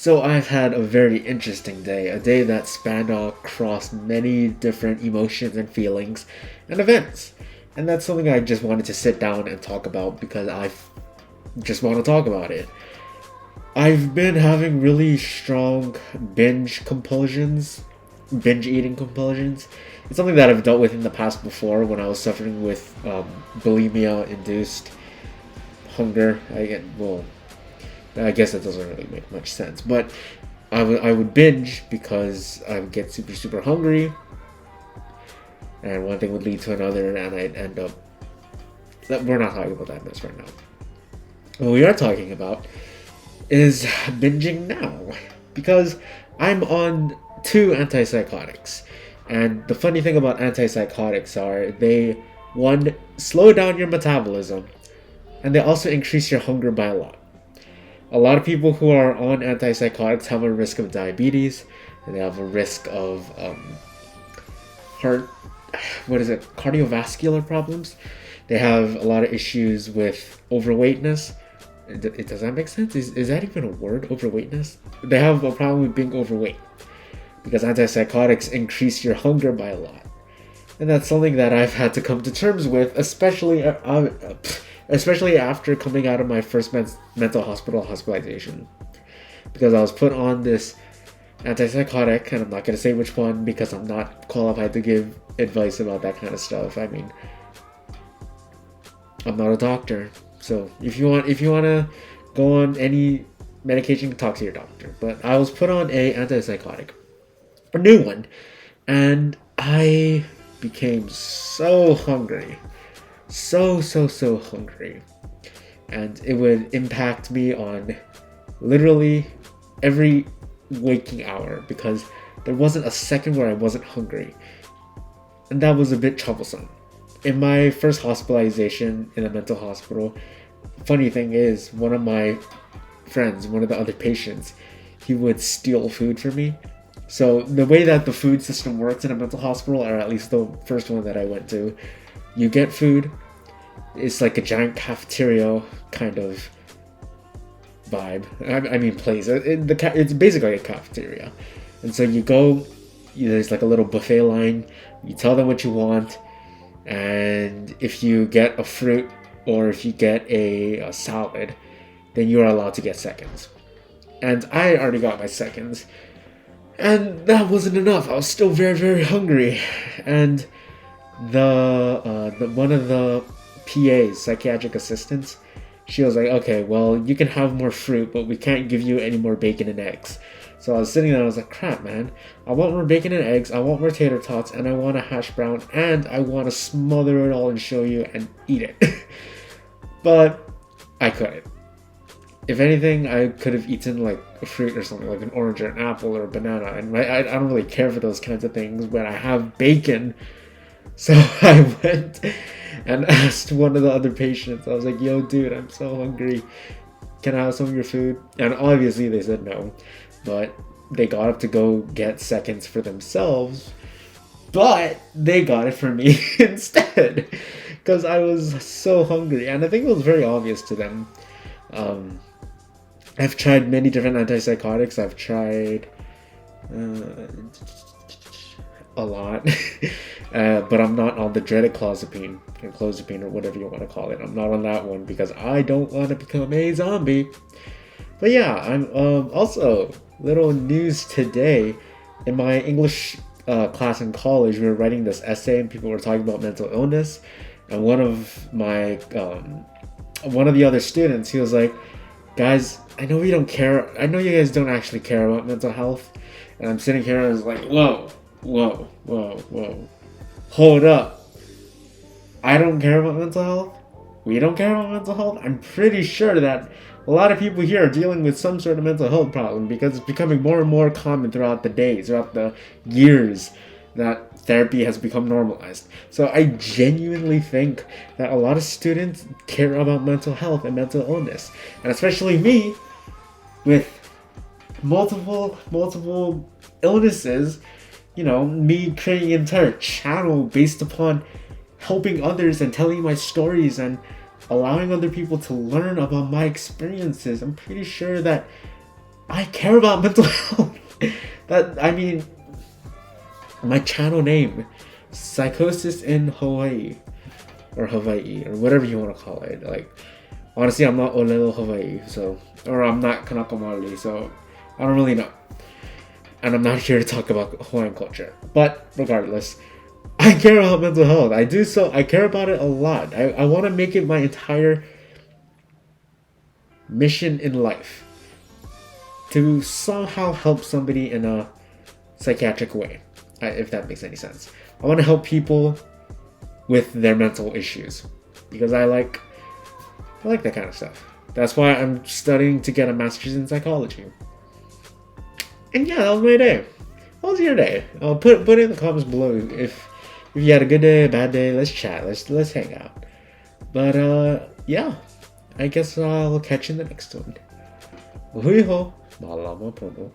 So I've had a very interesting day, a day that spanned across many different emotions and feelings and events. And that's something I just wanted to sit down and talk about because I just want to talk about it. I've been having really strong binge eating compulsions. It's something that I've dealt with in the past before when I was suffering with bulimia induced hunger. I guess that doesn't really make much sense, but I would binge because I would get super super hungry, and one thing would lead to another, and I'd end up. We're not talking about that mess right now. What we are talking about is binging now, because I'm on two antipsychotics, and the funny thing about antipsychotics are they, one, slow down your metabolism, and they also increase your hunger by a lot. A lot of people who are on antipsychotics have a risk of diabetes, and they have a risk of cardiovascular problems. They have a lot of issues with overweightness. Does that make sense? Is that even a word, overweightness? They have a problem with being overweight because antipsychotics increase your hunger by a lot. And that's something that I've had to come to terms with, especially after coming out of my first mental hospital hospitalization, because I was put on this antipsychotic, and I'm not going to say which one because I'm not qualified to give advice about that kind of stuff. I mean, I'm not a doctor, so if you want to go on any medication, talk to your doctor. But I was put on a antipsychotic, a new one, and I became so hungry. So hungry, and it would impact me on literally every waking hour because there wasn't a second where I wasn't hungry, and that was a bit troublesome. In my first hospitalization in a mental hospital, funny thing is, one of my friends, one of the other patients, he would steal food from me. So the way that the food system works in a mental hospital, or at least the first one that I went to, you get food. It's like a giant cafeteria kind of vibe. I mean, place. It's basically a cafeteria. And so you go, there's like a little buffet line. You tell them what you want. And if you get a fruit or if you get a salad, then you are allowed to get seconds. And I already got my seconds. And that wasn't enough. I was still very, very hungry. And the one of the PAs, psychiatric assistants, she was like, okay, well, you can have more fruit, but we can't give you any more bacon and eggs. So I was sitting there, I was like, crap, man, I want more bacon and eggs, I want more tater tots, and I want a hash brown, and I want to smother it all and show you and eat it. But I couldn't. If anything, I could have eaten like a fruit or something, like an orange or an apple or a banana, and I don't really care for those kinds of things, but I have bacon. So I went and asked one of the other patients. I was like, yo, dude, I'm so hungry. Can I have some of your food? And obviously they said no. But they got up to go get seconds for themselves. But they got it for me instead. Because I was so hungry. And I think it was very obvious to them. I've tried many different antipsychotics. I've tried a lot. But I'm not on the dreaded clozapine or whatever you want to call it. I'm not on that one because I don't want to become a zombie. But yeah, I'm also little news today. In my English class in college, we were writing this essay and people were talking about mental illness, and one of the other students, he was like, guys, I know you guys don't actually care about mental health. And I'm sitting here and I was like, whoa, hold up. I don't care about mental health? We don't care about mental health? I'm pretty sure that a lot of people here are dealing with some sort of mental health problem because it's becoming more and more common throughout the days, throughout the years that therapy has become normalized. So I genuinely think that a lot of students care about mental health and mental illness. And especially me, with multiple illnesses, me creating an entire channel based upon helping others and telling my stories and allowing other people to learn about my experiences. I'm pretty sure that I care about mental health. I mean, my channel name, Psychosis in Hawaii, or Hawaii, or whatever you want to call it. Like, honestly, I'm not Olelo Hawaii, or I'm not Kanaka Marley, so I don't really know. And I'm not here to talk about Hawaiian culture. But regardless, I care about mental health. I care about it a lot. I want to make it my entire mission in life to somehow help somebody in a psychiatric way, if that makes any sense. I want to help people with their mental issues because I like that kind of stuff. That's why I'm studying to get a master's in psychology. And yeah, that was my day. How was your day? Put it in the comments below if you had a good day, a bad day. Let's chat. Let's hang out. But yeah, I guess I'll catch you in the next one. Hui ho, malama pono.